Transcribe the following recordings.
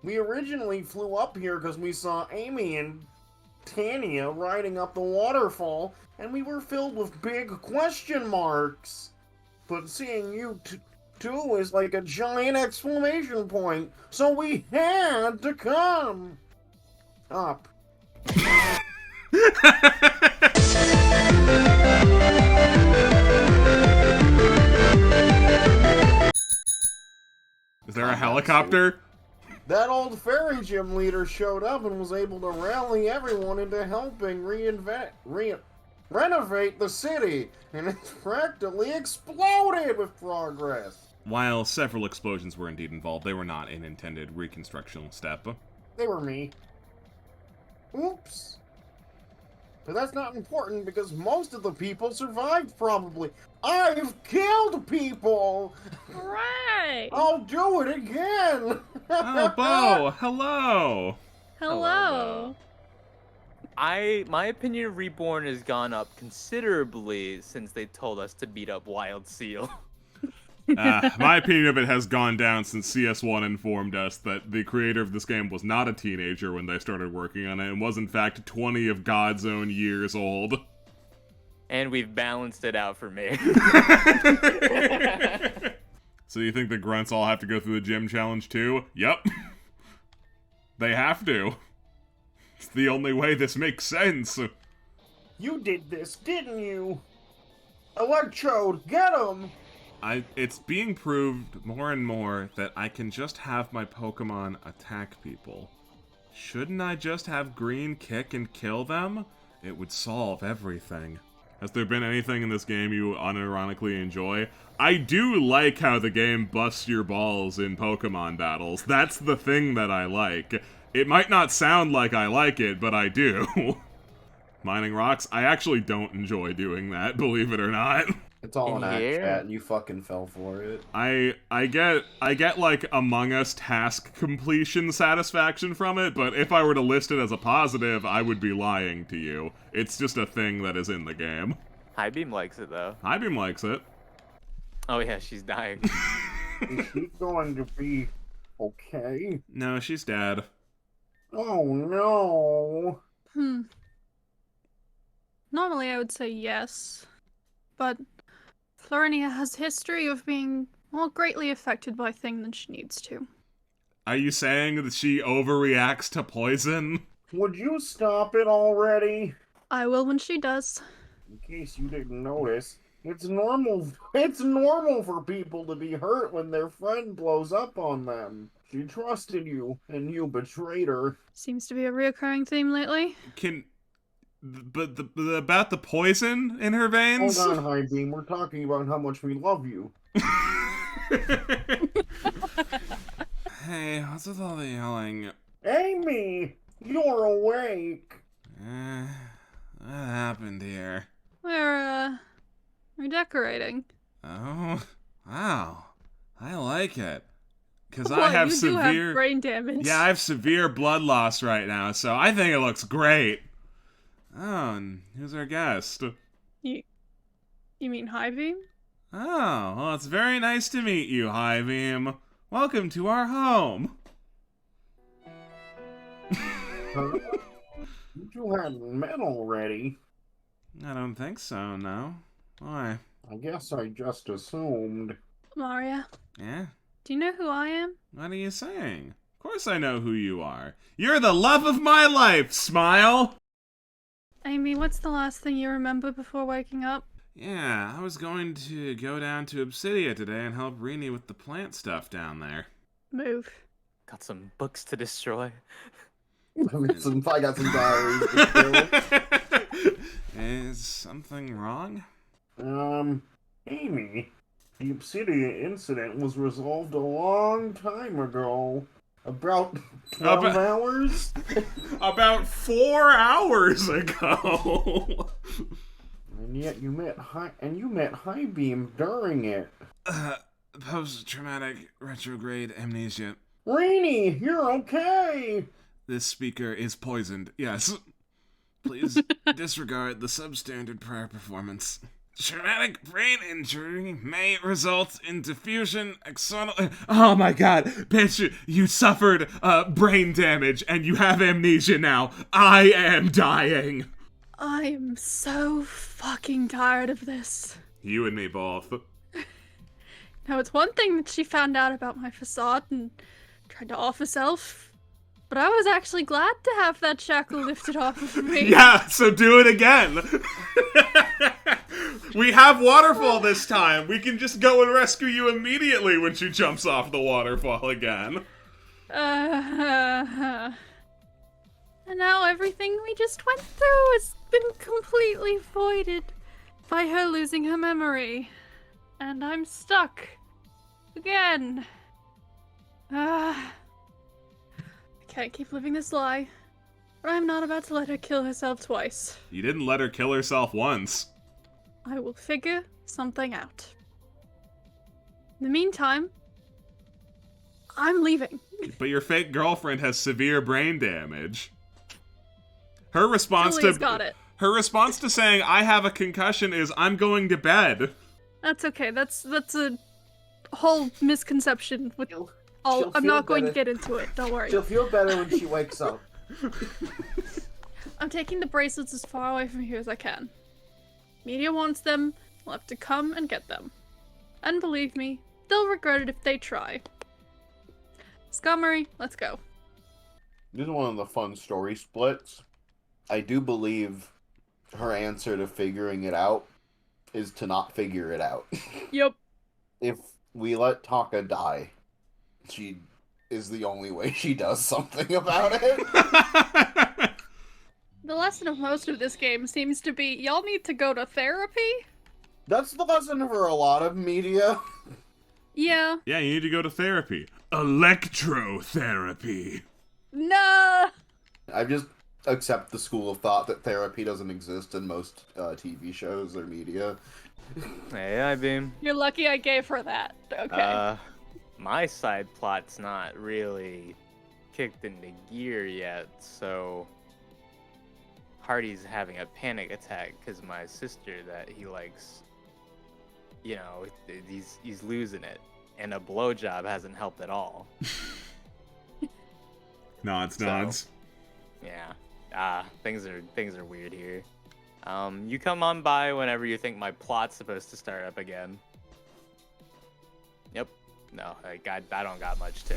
We originally flew up here because we saw Amy and Tanya riding up the waterfall, and we were filled with big question marks. But seeing you two is like a giant exclamation point, so we had to come up. Is there a helicopter? That old fairy gym leader showed up and was able to rally everyone into helping renovate the city, and it's practically exploded with progress. While several explosions were indeed involved, they were not an intended reconstructional step. They were me. Oops. But that's not important because most of the people survived, probably. I've killed people! Right! I'll do it again! Oh, Bo! Hello! Hello! My opinion of Reborn has gone up considerably since they told us to beat up Wild Seal. My opinion of it has gone down since CS1 informed us that the creator of this game was not a teenager when they started working on it, and was in fact 20 of God's own years old. And we've balanced it out for me. So you think the grunts all have to go through the gym challenge too? Yep. They have to. It's the only way this makes sense. You did this, didn't you? Electrode, get him! It's being proved more and more that I can just have my Pokemon attack people. Shouldn't I just have Green kick and kill them? It would solve everything. Has there been anything in this game you unironically enjoy? I do like how the game busts your balls in Pokemon battles. That's the thing that I like. It might not sound like I like it, but I do. Mining rocks? I actually don't enjoy doing that, believe it or not. It's all an act, here? chat, and you fucking fell for it. I get like Among Us task completion satisfaction from it, but if I were to list it as a positive, I would be lying to you. It's just a thing that is in the game. Highbeam likes it though. Highbeam likes it. Oh yeah, she's dying. Is she going to be okay? No, she's dead. Oh no. Normally I would say yes, but Florinia has history of being more greatly affected by things than she needs to. Are you saying that she overreacts to poison? Would you stop it already? I will when she does. In case you didn't notice, it's normal for people to be hurt when their friend blows up on them. She trusted you, and you betrayed her. Seems to be a reoccurring theme lately. But about the poison in her veins? Hold on, Highbeam, we're talking about how much we love you. Hey, what's with all the yelling? Amy! You're awake! What happened here? We're redecorating. Oh, wow. I like it. Because Well, I have you do have brain damage. Yeah, I have severe blood loss right now, so I think it looks great. Oh, and who's our guest? You mean Highbeam? Oh, well, it's very nice to meet you, Highbeam. Welcome to our home. You two hadn't met already. I don't think so, no. Why? I guess I just assumed. Maria, Yeah? do you know who I am? What are you saying? Of course I know who you are. You're the love of my life, Smile! Amy, what's the last thing you remember before waking up? Yeah, I was going to go down to Obsidia today and help Rini with the plant stuff down there. Move. Got some books to destroy. I got some diaries to Is something wrong? kill. Amy, the Obsidia incident was resolved a long time ago. About 12 hours? About 4 hours ago! And yet you met Highbeam during it. Post-traumatic retrograde amnesia. Rainy, you're okay! This speaker is poisoned, yes. Please disregard the substandard prior performance. Traumatic brain injury may result in diffusion axonal. Oh my god, bitch, you suffered brain damage and you have amnesia now. I am dying. I am so fucking tired of this. You and me both. Now, it's one thing that she found out about my facade and tried to off herself, but I was actually glad to have that shackle lifted off of me. Yeah, so do it again. We have waterfall this time. We can just go and rescue you immediately when she jumps off the waterfall again. And now everything we just went through has been completely voided by her losing her memory. And I'm stuck. Again. I can't keep living this lie. But I'm not about to let her kill herself twice. You didn't let her kill herself once. I will figure something out. In the meantime, I'm leaving. But your fake girlfriend has severe brain damage. Her response Julie's got it. Her response to saying I have a concussion is I'm going to bed. That's okay. That's a whole misconception with She'll I'm feel not going to better. get into it. Don't worry. She'll feel better when she wakes up. I'm taking the bracelets as far away from here as I can. Media wants them. I'll have to come and get them. And believe me, they'll regret it if they try. Scummery, let's go. This is one of the fun story splits. I do believe her answer to figuring it out is to not figure it out. Yep. If we let Taka die, she is the only way she does something about it. The lesson of most of this game seems to be y'all need to go to therapy. That's the lesson for a lot of media. Yeah. Yeah, you need to go to therapy. Electrotherapy. Nah. I just accept the school of thought that therapy doesn't exist in most TV shows or media. Hey, Highbeam. You're lucky I gave her that. Okay. My side plot's not really kicked into gear yet, so Hardy's having a panic attack because my sister that he likes, you know, he's losing it, and a blowjob hasn't helped at all. Nods. Yeah. Things are weird here. You come on by whenever you think my plot's supposed to start up again. Yep. No, I don't got much to,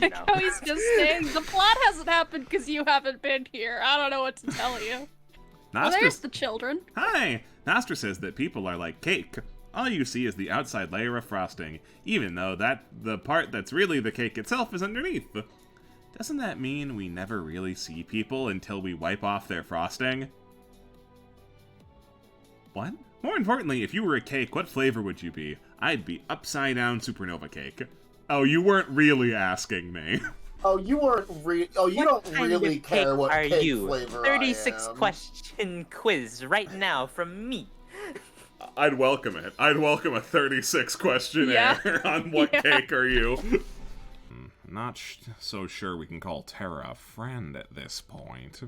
you know. How he's just saying the plot hasn't happened because you haven't been here. I don't know what to tell you. Oh, there's the children. Hi! Nostra says that people are like cake. All you see is the outside layer of frosting, even though the part that's really the cake itself is underneath. Doesn't that mean we never really see people until we wipe off their frosting? What? More importantly, if you were a cake, what flavor would you be? I'd be upside-down supernova cake. Oh, you weren't really asking me. Oh, you weren't you don't really care what are cake you? flavor 36 I am. question quiz right now from me. I'd welcome it. I'd welcome a 36 questionnaire on what cake are you. Not so sure we can call Terra a friend at this point.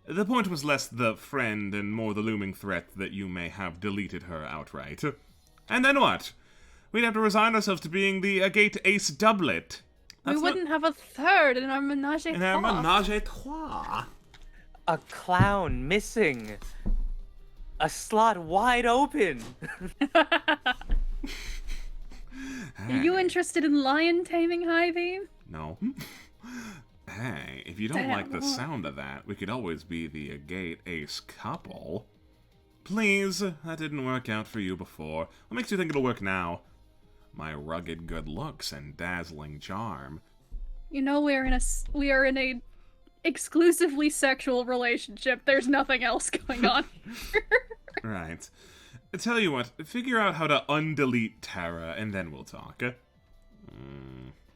The point was less the friend and more the looming threat that you may have deleted her outright. And then what? We'd have to resign ourselves to being the Agate Ace doublet. We wouldn't have a third in our menage a In our trois. menage a trois. A clown missing. A slot wide open. Are you interested in lion taming, Highbeam? No. Hey, if you don't Damn. like the sound of that, we could always be the Agate Ace couple. Please, that didn't work out for you before. What makes you think it'll work now? My rugged good looks and dazzling charm. You know we are in a exclusively sexual relationship. There's nothing else going on here. Right. Tell you what, figure out how to undelete Terra, and then we'll talk.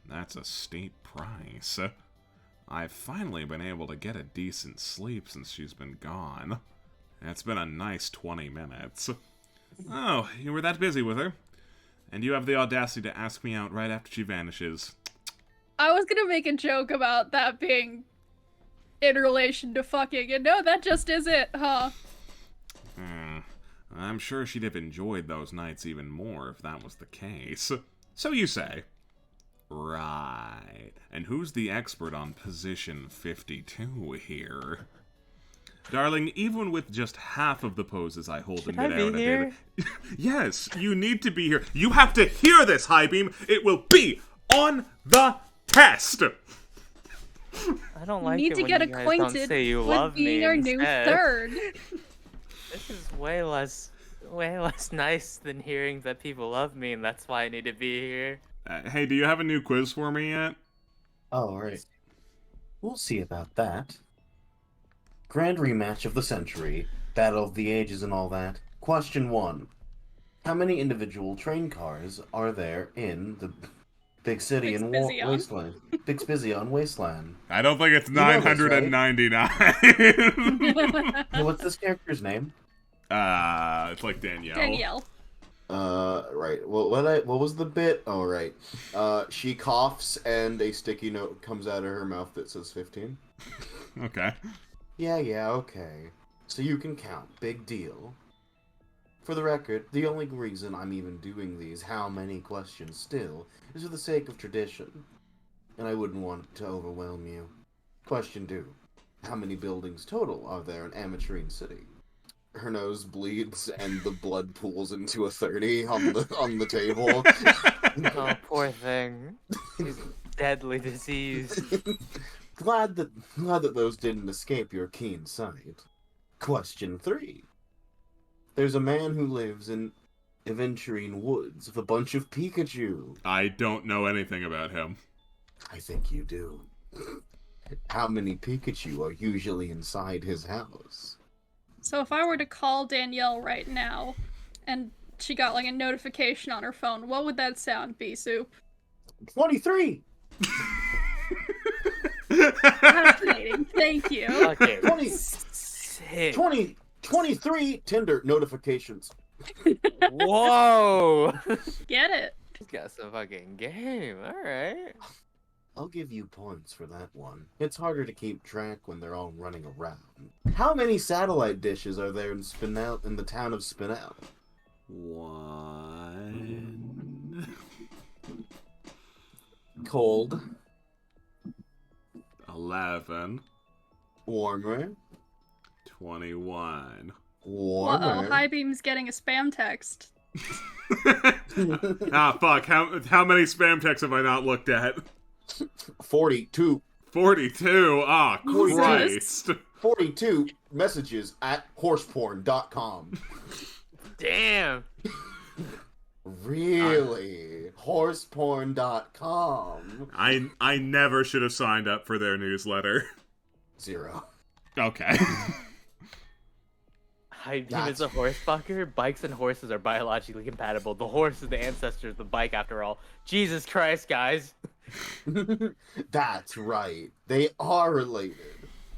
That's a steep price. I've finally been able to get a decent sleep since she's been gone. It's been a nice 20 minutes. Oh, you were that busy with her? And you have the audacity to ask me out right after she vanishes. I was gonna make a joke about that being in relation to fucking, and no, that just is it, huh? I'm sure she'd have enjoyed those nights even more if that was the case. So you say. Right. And who's the expert on position 52 here? Darling, even with just half of the poses I hold in midair on a daily... Yes, you need to be here. You have to hear this, Highbeam. It will be on the test. I don't like you need it to when get you guys acquainted don't say you with love being me our new instead. third. This is way less nice than hearing that people love me, and that's why I need to be here. Hey, do you have a new quiz for me yet? Oh, all right. We'll see about that. Grand rematch of the century, battle of the ages and all that. Question 1. How many individual train cars are there in the big city and wasteland? Big Spizion Wasteland. I don't think it's You know this, 999. Hey, what's this character's name? It's like Danielle. Danielle. Right. Well, what was the bit? Oh, right. She coughs and a sticky note comes out of her mouth that says 15. Okay. Yeah, okay. So you can count. Big deal. For the record, the only reason I'm even doing these how many questions still is for the sake of tradition. And I wouldn't want it to overwhelm you. Question 2. How many buildings total are there in Ametrine City? Her nose bleeds and the blood pools into a 30 on the table. Oh, poor thing. She's deadly disease. Glad that those didn't escape your keen sight. Question 3. There's a man who lives in Aventurine Woods with a bunch of Pikachu. I don't know anything about him. I think you do. How many Pikachu are usually inside his house? So if I were to call Danielle right now, and she got like a notification on her phone, what would that sound be, Soup? 23! Fascinating. Thank you. Okay. 23 Tinder notifications. Whoa! Get it. He's got some fucking game. Alright. I'll give you points for that one. It's harder to keep track when they're all running around. How many satellite dishes are there in the town of Spinel? 1. Cold. 11. Warmer. 21. Warmer. Highbeam's getting a spam text. Fuck. How many spam texts have I not looked at? 42. 42? Ah, Christ. 42 messages at horseporn.com. Damn. Really? Horseporn.com. I never should have signed up for their newsletter. 0. Okay. Highbeam is a horse fucker. Bikes and horses are biologically compatible. The horse is the ancestor of the bike, after all. Jesus Christ, guys. That's right. They are related.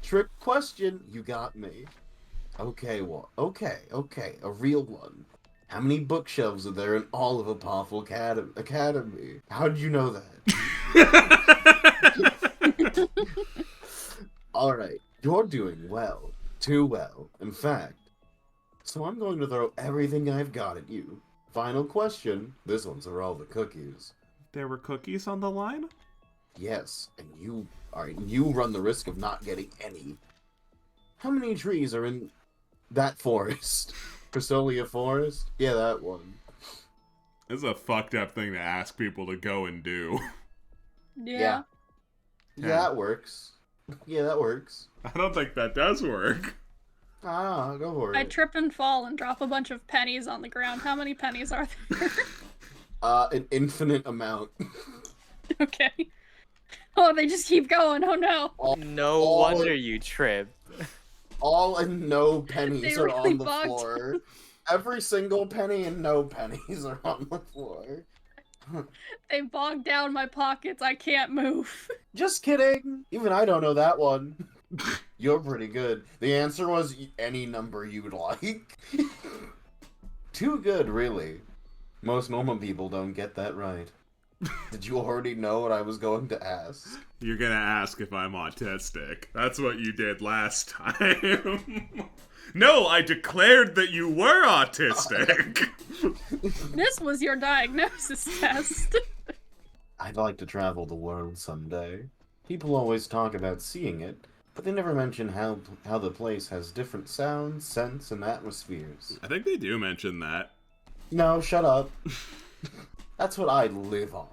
Trick question, you got me. Okay, a real one. How many bookshelves are there in all of Apophel Academy? How did you know that? Alright, you're doing well. Too well, in fact. So I'm going to throw everything I've got at you. Final question. This one's for all the cookies. There were cookies on the line? Yes, and you run the risk of not getting any. How many trees are in that forest? Cresselia Forest? Yeah, that one. This is a fucked up thing to ask people to go and do. Yeah. Yeah, that works. Yeah, that works. I don't think that does work. Ah, go for it. I trip and fall and drop a bunch of pennies on the ground. How many pennies are there? An infinite amount. Okay. Oh, they just keep going. Oh no. No wonder you tripped. All and no pennies They are really on the bugged. floor. Every single penny and no pennies are on the floor. They bogged down my pockets. I can't move. Just kidding. Even I don't know that one. You're pretty good. The answer was any number you'd like. Too good, really. Most normal people don't get that right. Did you already know what I was going to ask? You're gonna ask if I'm autistic. That's what you did last time. No, I declared that you were autistic. This was your diagnosis test. I'd like to travel the world someday. People always talk about seeing it, but they never mention how the place has different sounds, scents, and atmospheres. I think they do mention that. No, shut up. That's what I live on.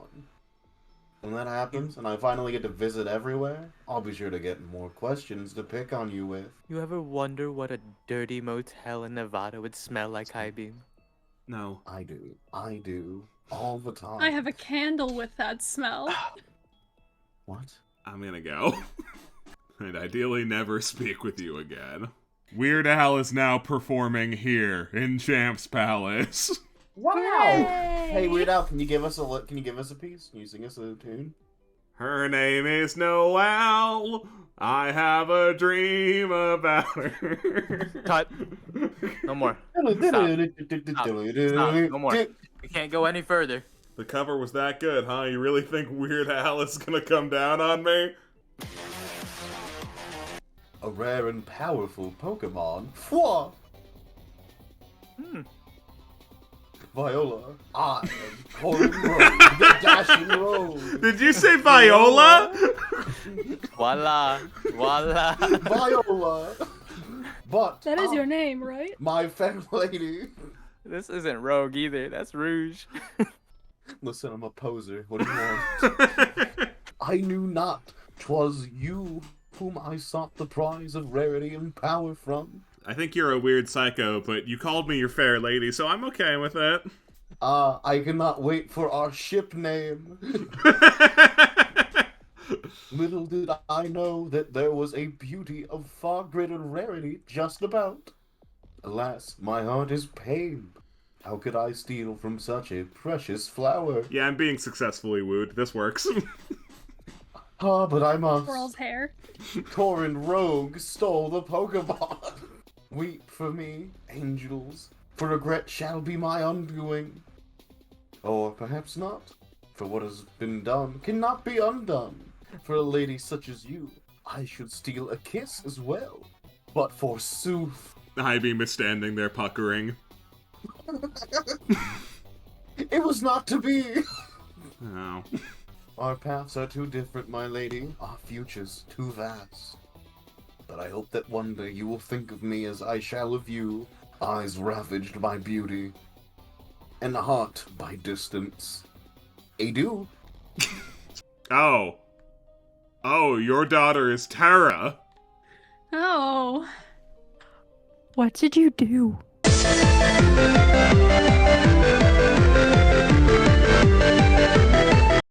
When that happens, and I finally get to visit everywhere, I'll be sure to get more questions to pick on you with. You ever wonder what a dirty motel in Nevada would smell like, Highbeam? No. I do. All the time. I have a candle with that smell. What? I'm gonna go. And ideally never speak with you again. Weird Al is now performing here in Champ's Palace. Wow! Hooray! Hey, Weird Al, can you give us a piece? Can you sing us a tune? Her name is Noelle. I have a dream about her. Cut. No more. Stop. No more. We can't go any further. The cover was that good, huh? You really think Weird Al is gonna come down on me? A rare and powerful Pokemon. Fwa! Viola. I am Corin-Rogue, the dashing rogue. Did you say Viola? Voila. Voila. Viola. But That is your name, right? my fair lady. This isn't Rogue either. That's Rouge. Listen, I'm a poser. What do you want? I knew not 'twas you whom I sought the prize of rarity and power from. I think you're a weird psycho, but you called me your fair lady, so I'm okay with it. I cannot wait for our ship name. Little did I know that there was a beauty of far greater rarity just about. Alas, my heart is pain. How could I steal from such a precious flower? Yeah, I'm being successfully wooed. This works. But I must. Squirrel's hair. Corin-Rogue stole the Pokemon. Weep for me, angels, for regret shall be my undoing. Or perhaps not, for what has been done cannot be undone. For a lady such as you, I should steal a kiss as well. But forsooth, Highbeam is standing there puckering. it was not to be. Oh. Our paths are too different, my lady, our futures too vast. But I hope that one day you will think of me as I shall of you, eyes ravaged by beauty, and a heart by distance. Adieu. Oh. Oh, your daughter is Tara. Oh. What did you do?